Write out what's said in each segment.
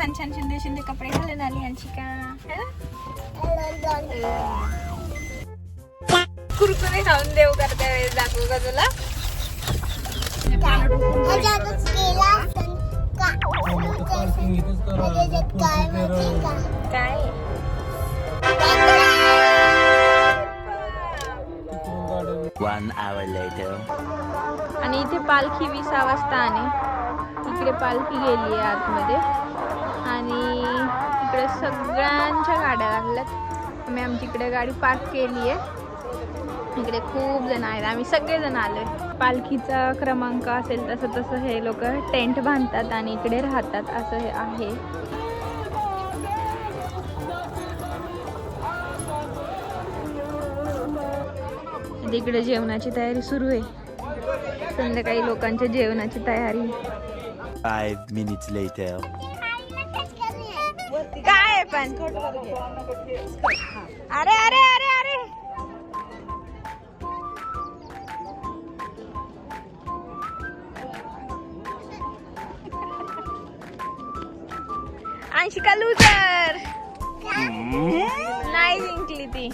छान छान शिंदे शिंदे कपडे घालून आली अंशिका. कुरकुरे खाऊन देव करत्या वेळेस दाखवू का तुला? काय 1 hour later. आणि इथे पालखी 20 वाजता आणि इकडे पालखी गेली आहे आतमध्ये आणि इकडे सगळ्यांच्या गाड्या लागल्यात. आम्ही आमची इकडे गाडी पार्क केली आहे. इकडे खूप जण आहेत, आम्ही सगळेजण आलोय. पालखीचा क्रमांक असेल तसं तसं हे लोक टेंट बांधतात आणि इकडे राहतात असं हे आहे. इकडे जेवणाची तयारी सुरू आहे. संध्याकाळी लोकांच्या जेवणाची तयारी. 5 minutes later. काय पण अरे अरे अरे अरे अंशिका लूजर नाही जिंकली ती.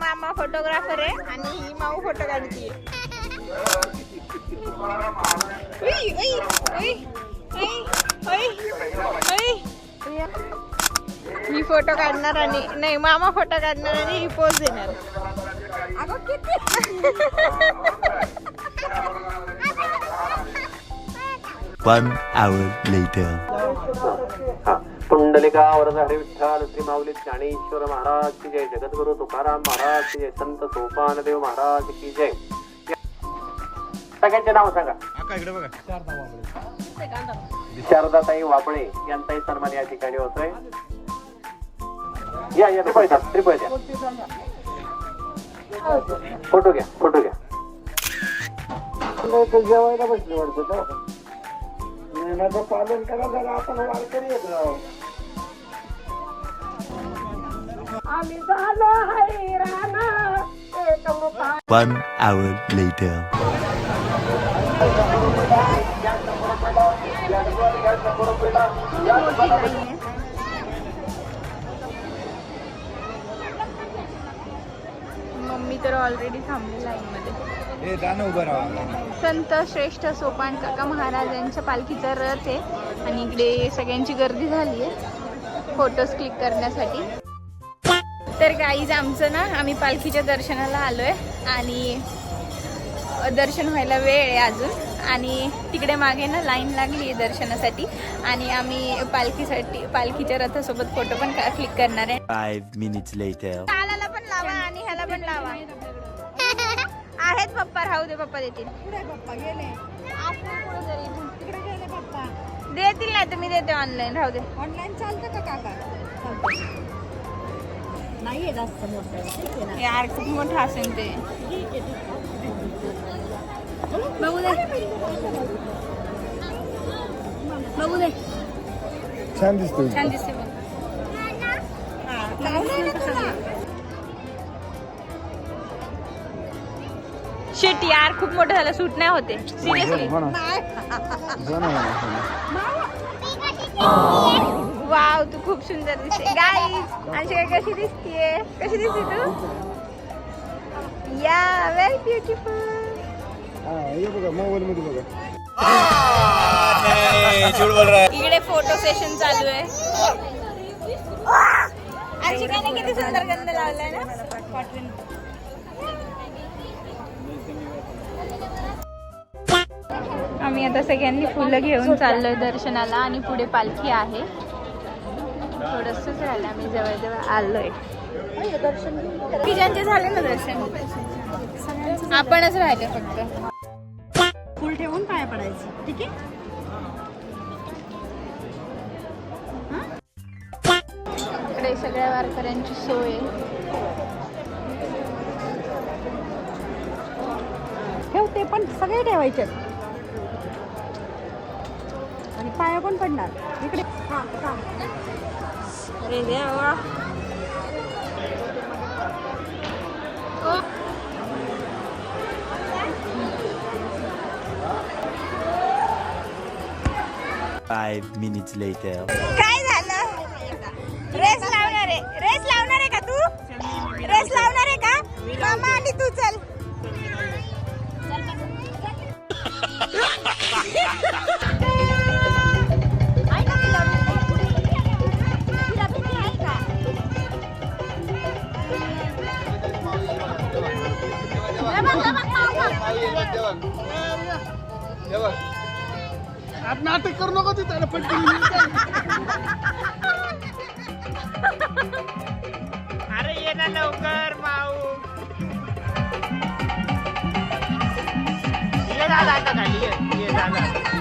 मामा फोटोग्राफर आहे आणि ही माऊ फोटो काढतीये. ही फोटो काढणार आणि नाही मामा फोटो काढणार आणि ही पोज देणार. अगं किती 1 hour later. पुंडलिका वरदहरी विठ्ठल श्री माऊली ज्ञानेश्वर महाराज की जय. जगद्गुरु तुकाराम महाराज की जय. संत सोपानदेव महाराज की जय. सगळ्यांचे नाव सांगा. शारदाताई वाबळे यांचाही सन्मान या ठिकाणी होतोय. या या त्रिपळ द्या. फोटो घ्या फोटो घ्या. जेवायला बसले वाटतं. नियमाचं पालन करा जरा. आपण वारकरी येतो. आम्ही झालो हैराण. 1 hour later. मम्मी तर ऑलरेडी थांबली लाईन मध्ये. संत श्रेष्ठ सोपान काका महाराजांच्या पालखीचा रथ आहे आणि इकडे सगळ्यांची गर्दी झाली आहे फोटोज क्लिक करण्यासाठी. तर गाईज आमचं ना आम्ही पालखीच्या दर्शनाला आलोय आणि दर्शन व्हायला वेळ आहे अजून आणि तिकडे मागे ना लाईन लागली आहे दर्शनासाठी आणि आम्ही पालखीच्या रथासोबत फोटो पण क्लिक करणार आहे. 5 minutes later. तालाला पण लावा आणि ह्याला पण लावा. आहेत पप्पा, राहू दे पप्पा देतील. देतील नाही तर मी देते ऑनलाईन. राहू दे. ऑनलाईन चालतं का काका? नाही जास्त मोठं यार, खूप मोठं असेल ते. बघू दे बघू दे. छान दिसतो. छान दिसते बघ. शेट यार खूप मोठं झालं, सूट नाही होते सिरियसली. वाव तू खूप सुंदर दिसते. गाईज अंशिका कशी दिसतीये? कशी दिसते तू? या व्हेरी ब्युटिफुल. इकडे फोटो सेशन चालू आहे. अंशिकाने किती सुंदर गंध लावलाय ना. आम्ही आता सगळ्यांनी फुलं घेऊन चाललोय दर्शनाला आणि पुढे पालखी आहे. थोडंसंच राहिलं, आम्ही जवळ आलोय. तिघांचे झाले ना दर्शन, आपणच राहिले फक्त. फुल ठेवून पाया पडायचं. ठीक आहे. इकडे सगळ्या वारकऱ्यांची सोय. ठेवते पण सगळे ठेवायचे आणि पाया पण पडणार. इकडे अरे देवा. 5 minutes later. काय झालं? रेस लावणार आहे का तू? रेस लावणार आहे का? मामा आणि तू चल. आता नाटक करू नको तू त्याला पटकन अरे ये ना लवकर माऊ ये दादा आता खाली ये दादा